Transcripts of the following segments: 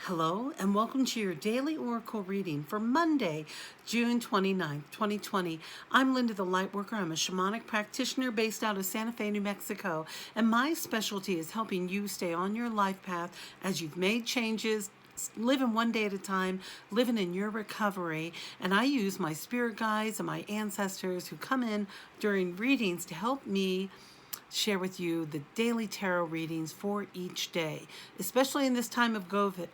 Hello and welcome to your daily oracle reading for Monday, June 29th, 2020. I'm Linda the Lightworker. I'm a shamanic practitioner based out of Santa Fe, New Mexico, and my specialty is helping you stay on your life path as you've made changes, living one day at a time, living in your recovery. And I use my spirit guides and my ancestors who come in during readings to help me share with you the daily tarot readings for each day, especially in this time of COVID,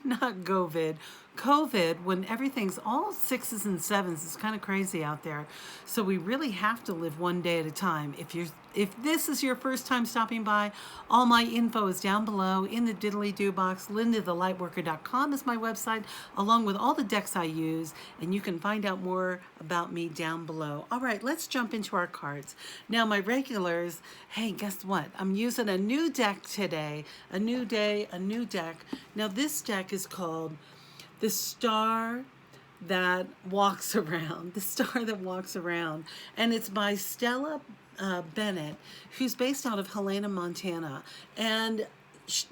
not COVID, when everything's all sixes and sevens. It's kind of crazy out there. So we really have to live one day at a time. If this is your first time stopping by, all my info is down below in the diddly-do box. LindaTheLightWorker.com is my website, along with all the decks I use, and you can find out more about me down below. All right, let's jump into our cards. Now, my regulars, hey, guess what? I'm using a new deck today. A new day, a new deck. Now, this deck is called The Star That Walks Around. The Star That Walks Around. And it's by Stella Bennett, who's based out of Helena, Montana. And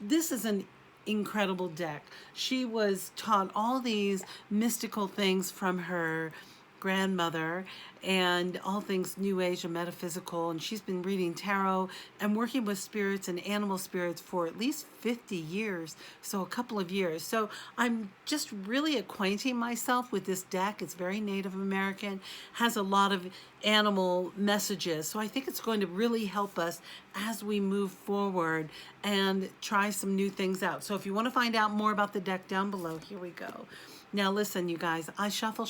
this is an incredible deck. She was taught all these mystical things from her grandmother and all things new age and metaphysical, and she's been reading tarot and working with spirits and animal spirits for at least 50 years, so a couple of years. So I'm just really acquainting myself with this deck. It's very Native American, has a lot of animal messages, so I think it's going to really help us as we move forward and try some new things out. So if you want to find out more about the deck, down below, here we go. Now listen, you guys, I shuffle,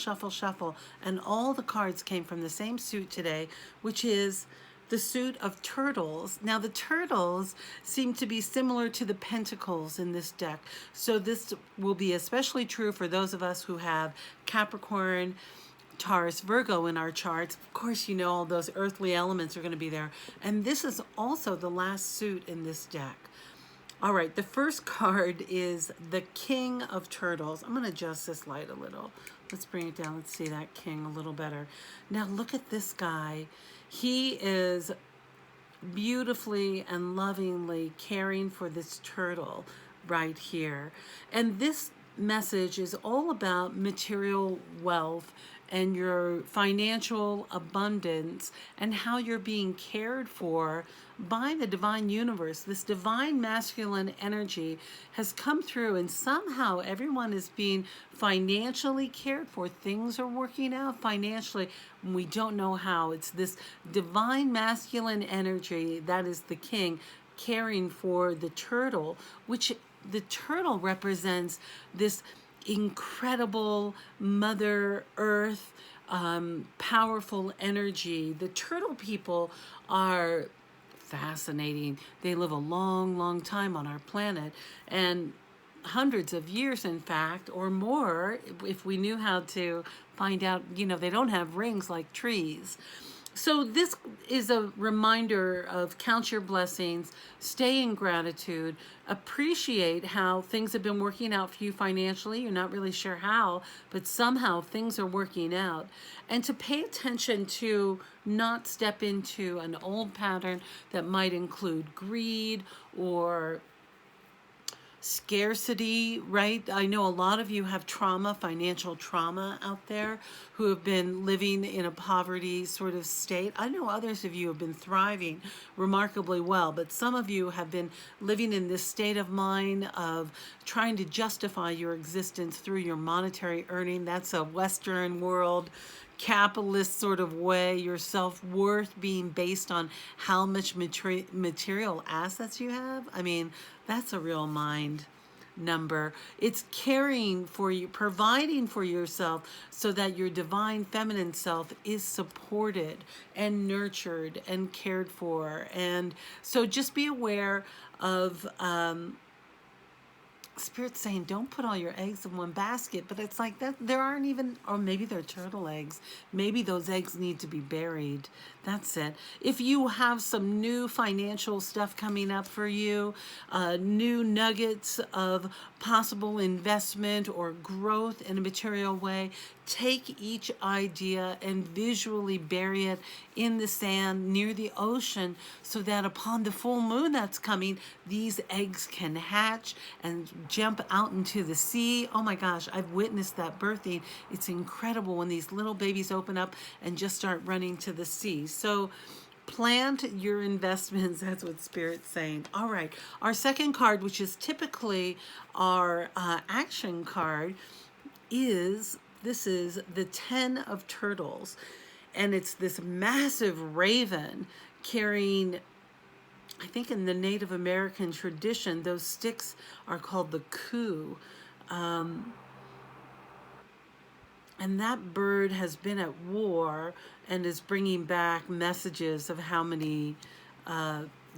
and all the cards came from the same suit today, which is the suit of turtles. Now the turtles seem to be similar to the pentacles in this deck. So this will be especially true for those of us who have Capricorn, Taurus, Virgo in our charts. Of course, you know all those earthly elements are going to be there. And this is also the last suit in this deck. All right, the first card is the King of Turtles. I'm going to adjust this light a little. Let's bring it down. Let's see that king a little better. Now look at this guy. He is beautifully and lovingly caring for this turtle right here. And this message is all about material wealth and your financial abundance and how you're being cared for by the divine universe. This divine masculine energy has come through, and somehow everyone is being financially cared for. Things are working out financially. We don't know how. It's this divine masculine energy that is the king caring for the turtle, which the turtle represents this incredible Mother Earth, powerful energy. The turtle people are fascinating. They live a long time on our planet, and hundreds of years, in fact, or more, if we knew how to find out. You know, they don't have rings like trees. So this is a reminder of count your blessings, stay in gratitude, appreciate how things have been working out for you financially. You're not really sure how, but somehow things are working out. And to pay attention to not step into an old pattern that might include greed or scarcity, right? I know a lot of you have trauma, financial trauma out there, who have been living in a poverty sort of state. I know others of you have been thriving remarkably well, but some of you have been living in this state of mind of trying to justify your existence through your monetary earning. That's a Western world capitalist sort of way, your self-worth being based on how much material assets you have. I mean, that's a real mind number. It's caring for you, providing for yourself so that your divine feminine self is supported and nurtured and cared for. And so just be aware of Spirit's saying, don't put all your eggs in one basket, but it's like that. There aren't even, or maybe they're turtle eggs. Maybe those eggs need to be buried. That's it. If you have some new financial stuff coming up for you, new nuggets of possible investment or growth in a material way, take each idea and visually bury it in the sand near the ocean so that upon the full moon that's coming, these eggs can hatch and jump out into the sea. Oh my gosh, I've witnessed that birthing. It's incredible when these little babies open up and just start running to the sea. So plant your investments. That's what Spirit's saying. All right, our second card, which is typically our action card, is the 10 of Turtles, and it's this massive raven carrying, I think in the Native American tradition, those sticks are called the coup. And that bird has been at war and is bringing back messages of how many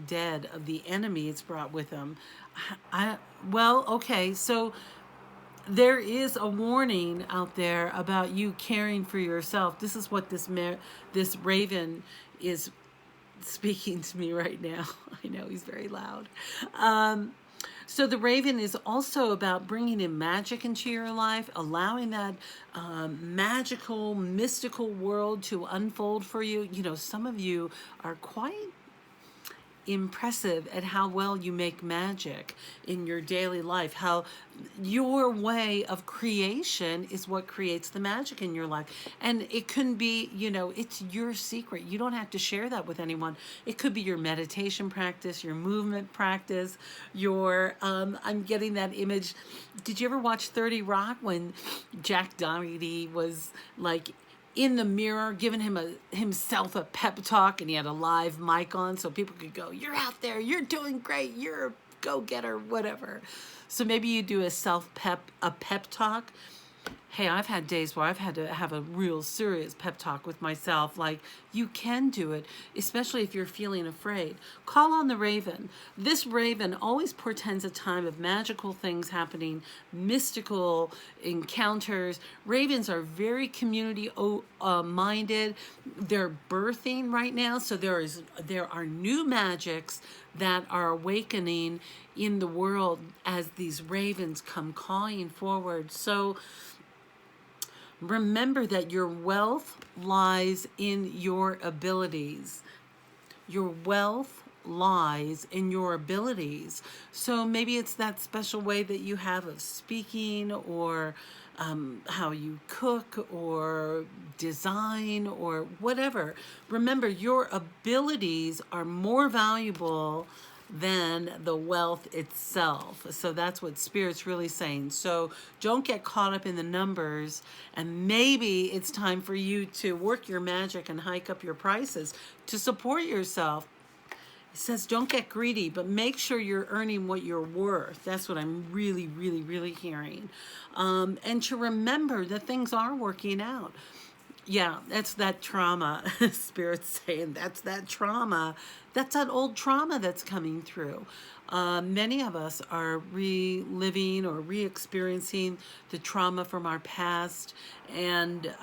dead of the enemy it's brought with them. Well, okay, so there is a warning out there about you caring for yourself. This is what this raven is speaking to me right now. I know he's very loud. So the raven is also about bringing in magic into your life, allowing that magical, mystical world to unfold for you. You know, some of you are quite impressive at how well you make magic in your daily life, how your way of creation is what creates the magic in your life. And it can be, you know, it's your secret. You don't have to share that with anyone. It could be your meditation practice, your movement practice, your I'm getting that image. Did you ever watch 30 Rock when Jack Donaghy was like in the mirror, giving himself a pep talk, and he had a live mic on so people could go, "You're out there, you're doing great, you're a go-getter," whatever. So maybe you do a pep talk. Hey, I've had days where I've had to have a real serious pep talk with myself, like, you can do it, especially if you're feeling afraid. Call on the raven. This raven always portends a time of magical things happening, mystical encounters. Ravens are very community minded. They're birthing right now, so there are new magics that are awakening in the world as these ravens come cawing forward. So remember that your wealth lies in your abilities. Your wealth lies in your abilities. So maybe it's that special way that you have of speaking, or how you cook or design or whatever. Remember, your abilities are more valuable than the wealth itself. So that's what Spirit's really saying. So don't get caught up in the numbers, and maybe it's time for you to work your magic and hike up your prices to support yourself. It says don't get greedy, but make sure you're earning what you're worth. That's what I'm really, really, really hearing. And to remember that things are working out. Yeah, that's that trauma. Spirit's saying that's that trauma. That's that old trauma that's coming through. Many of us are reliving or re-experiencing the trauma from our past, and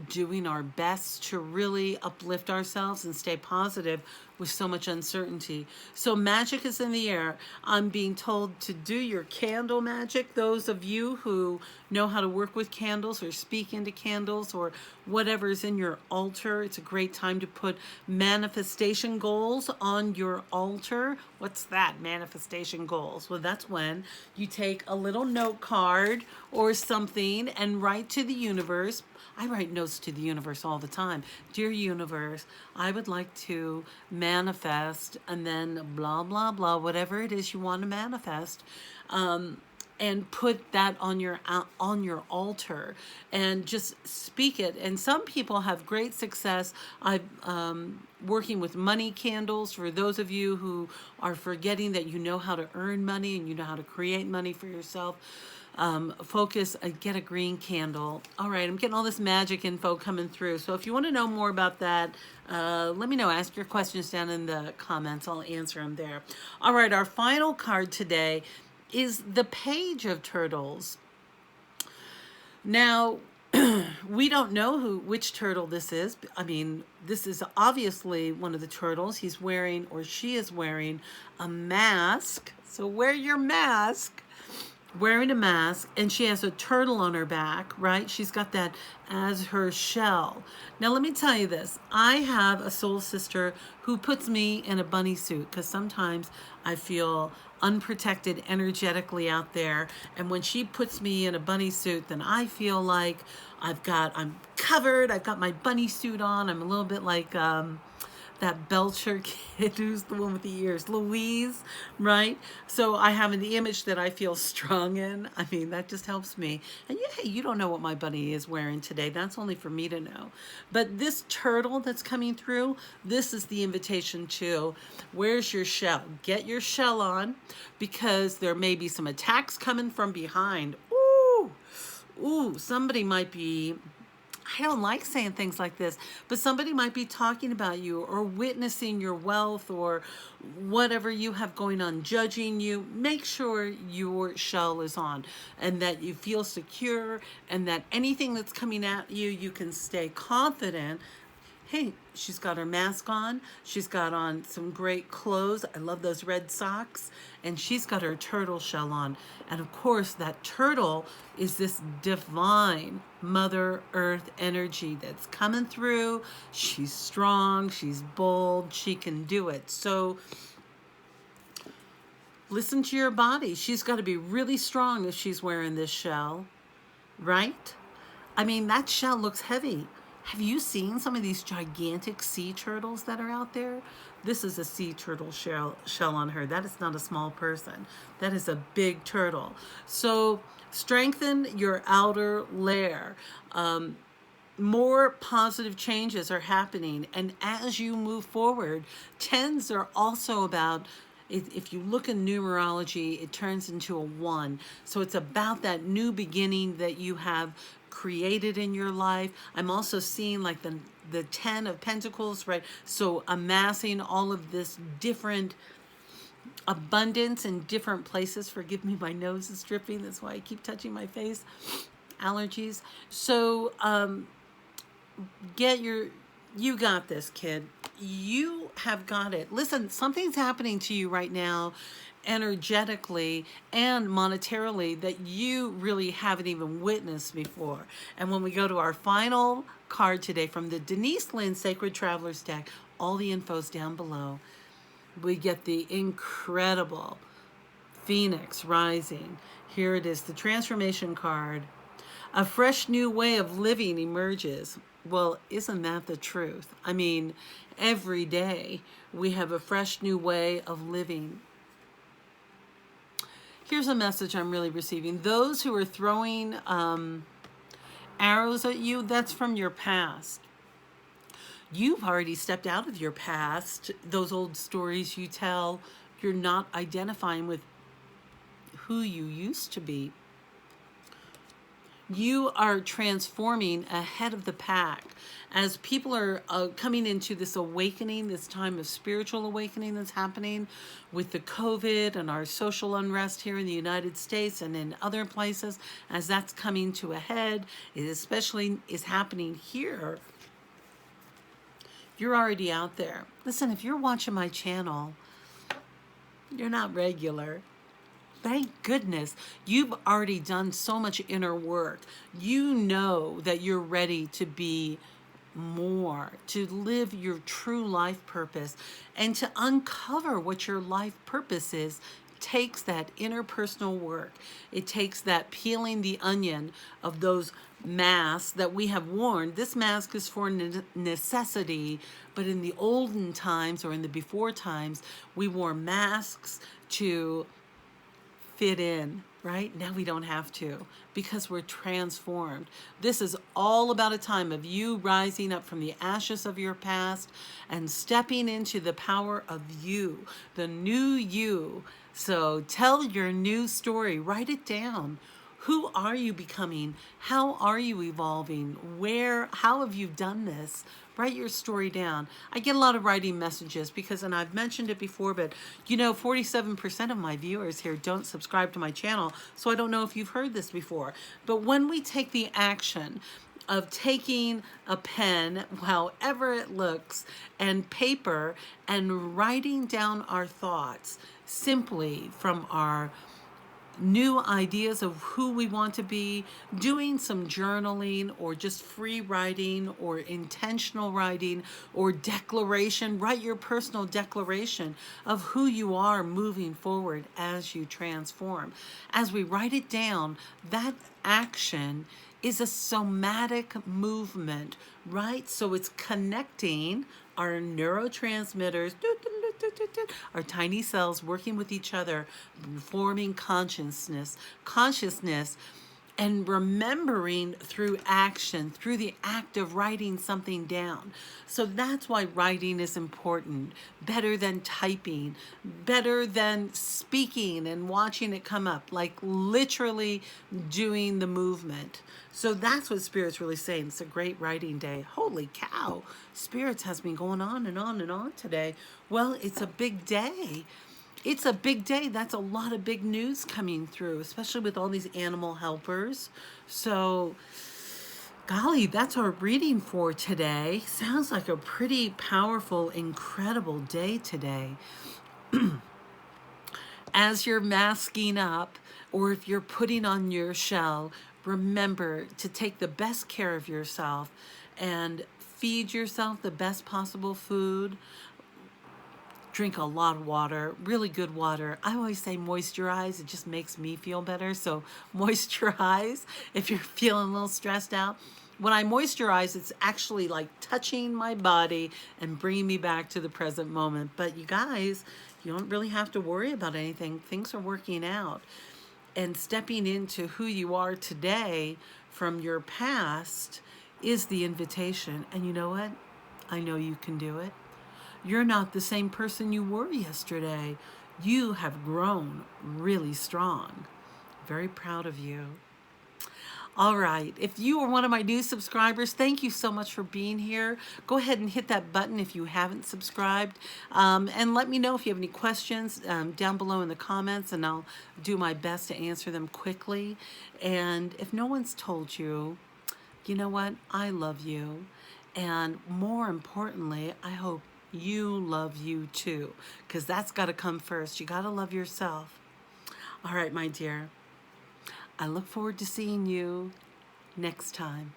doing our best to really uplift ourselves and stay positive with so much uncertainty. So magic is in the air. I'm being told to do your candle magic. Those of you who know how to work with candles or speak into candles or whatever's in your altar, it's a great time to put manifestation goals on your altar. What's that, manifestation goals? Well, that's when you take a little note card or something and write to the universe. I write notes to the universe all the time. Dear universe, I would like to manifest, and then blah, blah, blah, whatever it is you want to manifest. And put that on your altar and just speak it. And some people have great success. I'm working with money candles. For those of you who are forgetting that you know how to earn money and you know how to create money for yourself, focus, get a green candle. All right, I'm getting all this magic info coming through. So if you want to know more about that, let me know. Ask your questions down in the comments. I'll answer them there. All right, our final card today is the Page of Turtles. Now, we don't know which turtle this is. I mean, this is obviously one of the turtles. He's wearing, or she is wearing, a mask. So wear your mask. wearing a mask, and she has a turtle on her back, right? She's got that as her shell. Now, let me tell you this. I have a soul sister who puts me in a bunny suit because sometimes I feel unprotected energetically out there. And when she puts me in a bunny suit, then I feel like I'm covered. I've got my bunny suit on. I'm a little bit like, that Belcher kid who's the one with the ears, Louise, right? So I have an image that I feel strong in. I mean, that just helps me. And yeah, you don't know what my bunny is wearing today. That's only for me to know. But this turtle that's coming through, this is the invitation to, where's your shell? Get your shell on, because there may be some attacks coming from behind. Ooh, somebody might be, I don't like saying things like this, but somebody might be talking about you or witnessing your wealth or whatever you have going on, judging you. Make sure your shell is on and that you feel secure, and that anything that's coming at you, you can stay confident. Hey, she's got her mask on. She's got on some great clothes. I love those red socks. And she's got her turtle shell on. And of course, that turtle is this divine Mother Earth energy that's coming through. She's strong. She's bold. She can do it. So listen to your body. She's got to be really strong if she's wearing this shell, right? I mean, that shell looks heavy. Have you seen some of these gigantic sea turtles that are out there? This is a sea turtle shell on her. That is not a small person. That is a big turtle. So strengthen your outer layer. More positive changes are happening. And as you move forward, 10s are also about, if you look in numerology, it turns into a 1. So it's about that new beginning that you have created in your life. I'm also seeing like the 10 of Pentacles, right? So amassing all of this different abundance in different places. Forgive me, my nose is dripping. That's why I keep touching my face. Allergies. So you got this, kid. You have got it. Listen, something's happening to you right now, energetically and monetarily, that you really haven't even witnessed before. And when we go to our final card today from the Denise Linn Sacred Travelers deck, all the info's down below. We get the incredible Phoenix Rising. Here it is, the transformation card. A fresh new way of living emerges. Well, isn't that the truth? I mean, every day we have a fresh new way of living. Here's a message I'm really receiving. Those who are throwing arrows at you, that's from your past. You've already stepped out of your past. Those old stories you tell, you're not identifying with who you used to be. You are transforming ahead of the pack as people are coming into this awakening, this time of spiritual awakening that's happening with the COVID and our social unrest here in the United States and in other places. As that's coming to a head, it especially is happening here. You're already out there. Listen, if you're watching my channel, you're not regular. Thank goodness you've already done so much inner work. You know that you're ready to be more, to live your true life purpose, and to uncover what your life purpose is. Takes that interpersonal work. It takes that peeling the onion of those masks that we have worn. This mask is for necessity, but in the olden times or in the before times, we wore masks to fit in, right? Now we don't have to, because we're transformed. This is all about a time of you rising up from the ashes of your past and stepping into the power of you, the new you. So tell your new story, write it down. Who are you becoming? How are you evolving? How have you done this? Write your story down. I get a lot of writing messages because, and I've mentioned it before, but 47% of my viewers here don't subscribe to my channel, so I don't know if you've heard this before. But when we take the action of taking a pen, however it looks, and paper, and writing down our thoughts simply from our new ideas of who we want to be, doing some journaling or just free writing or intentional writing or declaration. Write your personal declaration of who you are moving forward as you transform. As we write it down, that action is a somatic movement, right? So it's connecting our neurotransmitters, our tiny cells working with each other, forming consciousness, and remembering through action, through the act of writing something down. So that's why writing is important. Better than typing, better than speaking and watching it come up, like literally doing the movement. So that's what Spirit's really saying. It's a great writing day. Holy cow, Spirits has been going on and on and on today. Well, it's a big day. It's a big day. That's a lot of big news coming through, especially with all these animal helpers. So, golly, that's our reading for today. Sounds like a pretty powerful, incredible day today. As you're masking up, or if you're putting on your shell, remember to take the best care of yourself and feed yourself the best possible food. Drink a lot of water, really good water. I always say moisturize. It just makes me feel better. So moisturize if you're feeling a little stressed out. When I moisturize, it's actually like touching my body and bringing me back to the present moment. But you guys, you don't really have to worry about anything. Things are working out. And stepping into who you are today from your past is the invitation. And you know what? I know you can do it. You're not the same person you were yesterday. You have grown really strong. Very proud of you. All right, if you are one of my new subscribers, thank you so much for being here. Go ahead and hit that button if you haven't subscribed. And let me know if you have any questions down below in the comments, and I'll do my best to answer them quickly. And if no one's told you, you know what? I love you. And more importantly, I hope you love you too, because that's got to come first. You got to love yourself. All right, my dear. I look forward to seeing you next time.